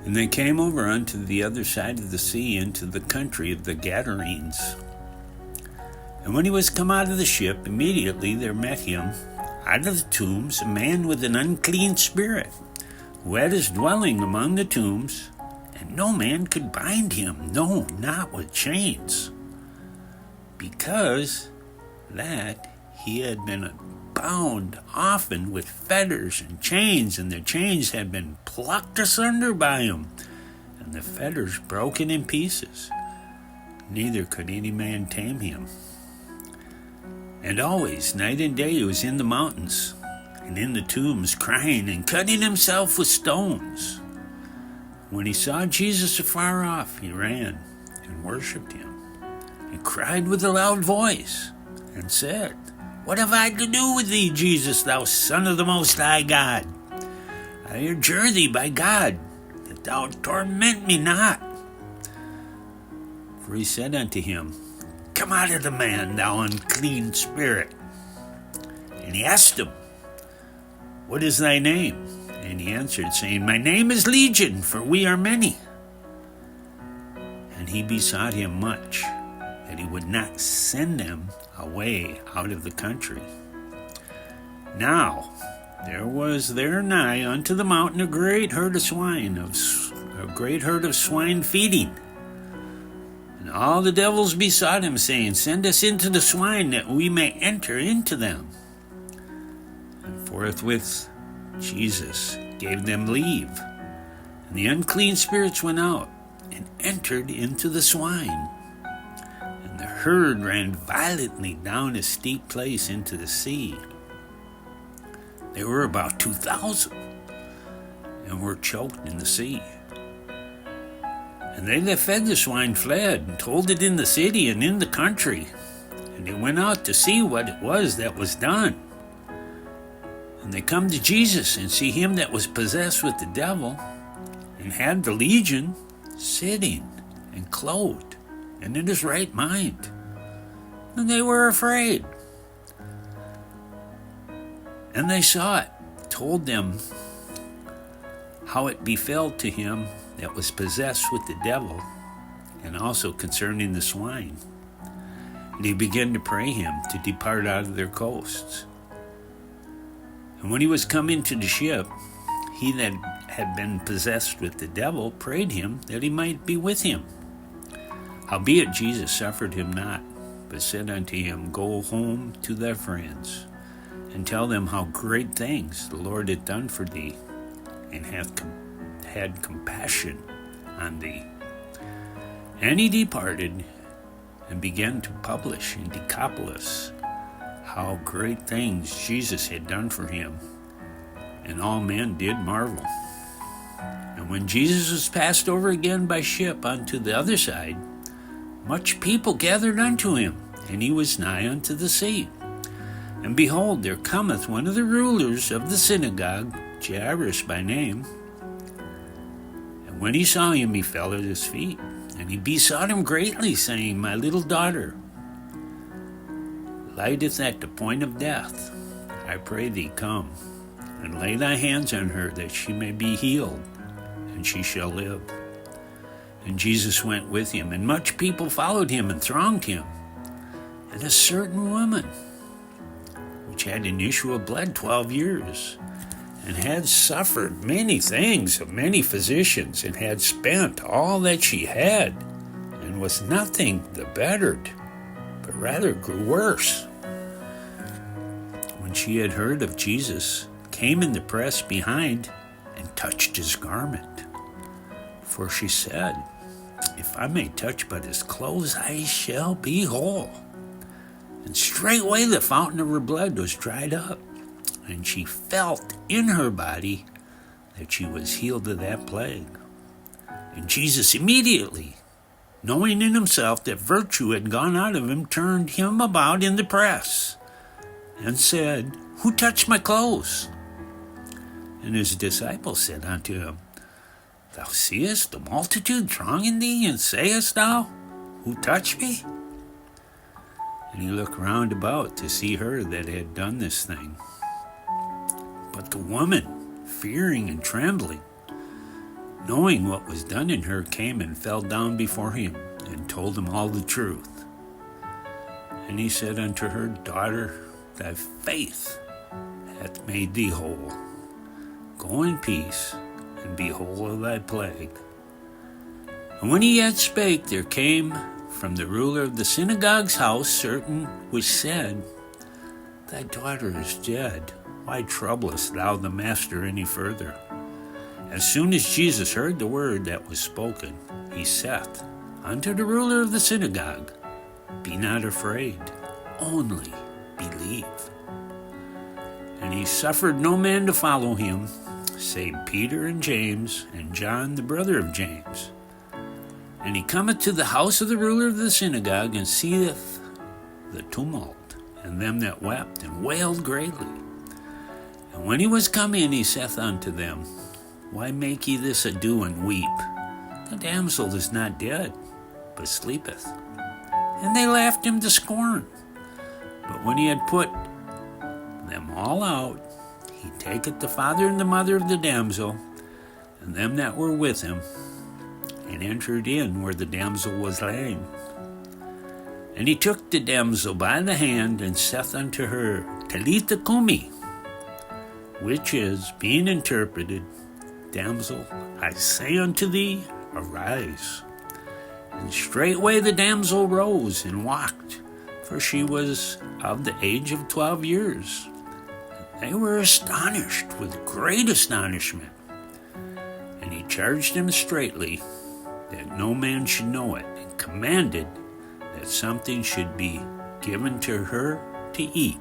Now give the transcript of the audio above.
And they came over unto the other side of the sea, into the country of the Gadarenes. And when he was come out of the ship, immediately there met him out of the tombs a man with an unclean spirit, who had his dwelling among the tombs, and no man could bind him, no, not with chains, because that he had been bound often with fetters and chains, and the chains had been plucked asunder by him, and the fetters broken in pieces. Neither could any man tame him. And always, night and day, he was in the mountains and in the tombs, crying and cutting himself with stones. When he saw Jesus afar off, he ran and worshipped him, and cried with a loud voice, and said, What have I to do with thee, Jesus, thou Son of the Most High God? I adjure thee by God, that thou torment me not. For he said unto him, Come out of the man, thou unclean spirit. And he asked him, What is thy name? And he answered, saying, My name is Legion, for we are many. And he besought him much, that he would not send them away out of the country. Now there was there nigh unto the mountain a great herd of swine, feeding. And all the devils besought him, saying, Send us into the swine, that we may enter into them. And forthwith Jesus gave them leave. And the unclean spirits went out, and entered into the swine. And the herd ran violently down a steep place into the sea. They were about 2,000, and were choked in the sea. And they that fed the swine fled, and told it in the city and in the country. And they went out to see what it was that was done. And they come to Jesus, and see him that was possessed with the devil, and had the legion, sitting and clothed, and in his right mind. And they were afraid. And they saw it, told them how it befell to him that was possessed with the devil, and also concerning the swine. And he began to pray him to depart out of their coasts. And when he was come into the ship, he that had been possessed with the devil prayed him that he might be with him. Howbeit Jesus suffered him not, but said unto him, Go home to thy friends, and tell them how great things the Lord hath done for thee, and hath had compassion on thee. And he departed, and began to publish in Decapolis how great things Jesus had done for him, and all men did marvel. And when Jesus was passed over again by ship unto the other side, much people gathered unto him, and he was nigh unto the sea. And behold, there cometh one of the rulers of the synagogue, Jairus by name. And when he saw him, he fell at his feet, and he besought him greatly, saying, My little daughter lieth at the point of death. I pray thee, come, and lay thy hands on her, that she may be healed, and she shall live. And Jesus went with him, and much people followed him and thronged him. And a certain woman, which had an issue of blood 12 years, and had suffered many things of many physicians, and had spent all that she had, and was nothing the bettered, but rather grew worse. When she had heard of Jesus, came in the press behind, and touched his garment. For she said, If I may touch but his clothes, I shall be whole. And straightway the fountain of her blood was dried up, and she felt in her body that she was healed of that plague. And Jesus immediately, knowing in himself that virtue had gone out of him, turned him about in the press, and said, Who touched my clothes? And his disciples said unto him, Thou seest the multitude thronging thee, and sayest thou, Who touched me? And he looked round about to see her that had done this thing. But the woman, fearing and trembling, knowing what was done in her, came and fell down before him, and told him all the truth. And he said unto her, Daughter, thy faith hath made thee whole. Go in peace, and be whole of thy plague. And when he yet spake, there came from the ruler of the synagogue's house certain which said, Thy daughter is dead. Why troublest thou the master any further? As soon as Jesus heard the word that was spoken, he saith unto the ruler of the synagogue, Be not afraid, only believe. And he suffered no man to follow him, save Peter and James and John the brother of James. And he cometh to the house of the ruler of the synagogue, and seeth the tumult, and them that wept and wailed greatly. And when he was come in, he saith unto them, Why make ye this ado and weep? The damsel is not dead, but sleepeth. And they laughed him to scorn. But when he had put them all out, he taketh the father and the mother of the damsel, and them that were with him, and entered in where the damsel was laid. And he took the damsel by the hand, and saith unto her, Talitha cumi, which is, being interpreted, Damsel, I say unto thee, arise. And straightway the damsel rose and walked, for she was of the age of 12 years. They were astonished with great astonishment. And he charged them straitly that no man should know it, and commanded that something should be given to her to eat.